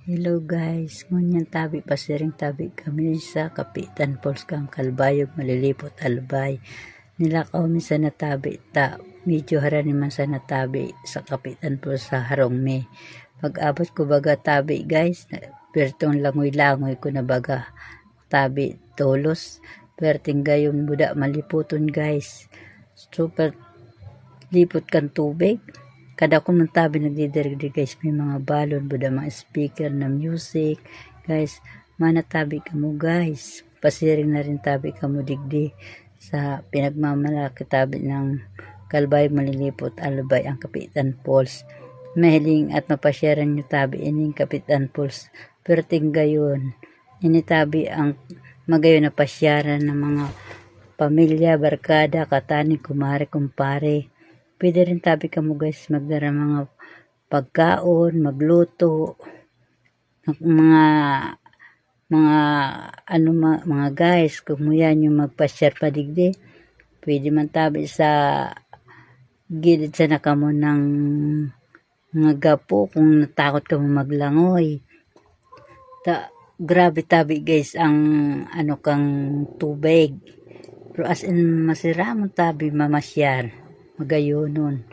Hello guys, ngunyan tabi pasiring tabi kami sa Kapitan Falls kang Kalbayog malilipot albay. Nilakaw mi sa natabi ta medyo harani man sa natabi sa Kapitan Falls sa harong me. Pag-abot ko baga tabi guys, pertong langoy-langoy ko na baga tabi tolos. Perting gayon buda maliputon guys. Super lipot kan tubig. Kada ko ng tabi nagdidirigdig guys, may mga balon, buda mga speaker na music. Guys, manatabi ka mo guys. Pasiring na rin tabi ka mo digdi sa pinagmamalaki tabi ng Kalbayog malilipot albay ang Kapitan Falls. Mahiling at mapasyaran nyo tabi ining Kapitan Falls. Perting gayon, initabi ang magayon na pasyaran ng mga pamilya, barkada, katani, kumare, kumpare. Pwede rin tabi ka mo guys magdara mga pagkaon, magluto, mga guys, kung mo yan yung magpasyar padigdi, pwede man tabi sa gilid sa nakamo ng mga gapo kung natakot ka mo maglangoy. Grabe tabi guys ang kang tubig. Pero as in masira mo tabi mamasyar. Magayonon.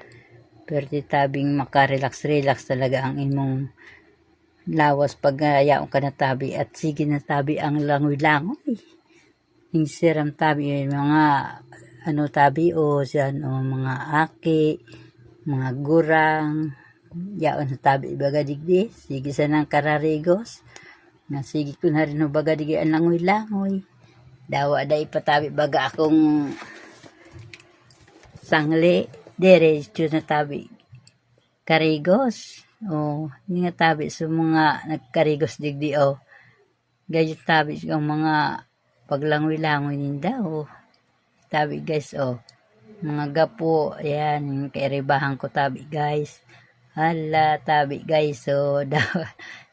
Pero tabing makarelax-relax talaga ang imong lawas pag ayaw ka na tabi at sige na tabi ang langoy-langoy. Yung siram tabi yung mga tabi o siyan o mga aki, mga gurang, yaon na tabi baga digdi. Sige sa nang kararigos. Na sige ko na rin baga digdi ang langoy-langoy. Dawa da ipatabi baga akong sangli, diretso na tabi karigos. Hindi nga tabi sa mga nagkarigos digdi gayon tabi ang mga paglangoy-langoy ninda tabi guys mga gapo, ayan, yung kairibahan ko tabi guys. Hala, tabi guys,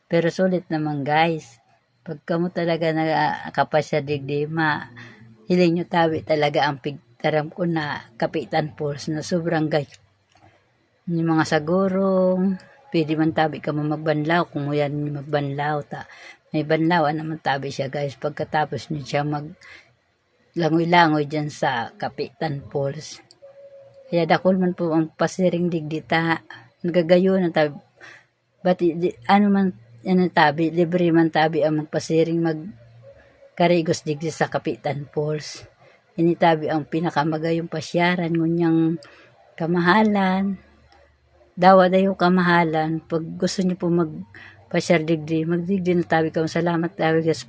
pero sulit naman guys. Pagka mo talaga nakapasya digdi, hiling nyo tabi talaga ang pigtaram ko na Kapitan Falls na sobrang guys. Yung mga sagurong, pwede man tabi ka mo magbanlaw, kung mo yan magbanlaw, may banlawan naman tabi siya guys. Pagkatapos nyo siya langoy-langoy dyan sa Kapitan Falls. Kaya dakol man po ang pasiring digdita, nagagayo na tabi. Tabi, libre man tabi ang magpasiring magkarigos digdi sa Kapitan Falls. Initabi ang pinakamagayong pasyaran ngunyang kamahalan. Dawa dayo kamahalan. Pag gusto niyo po magpasyar digdi, magdigdi na tabi ka. Salamat tabi guys.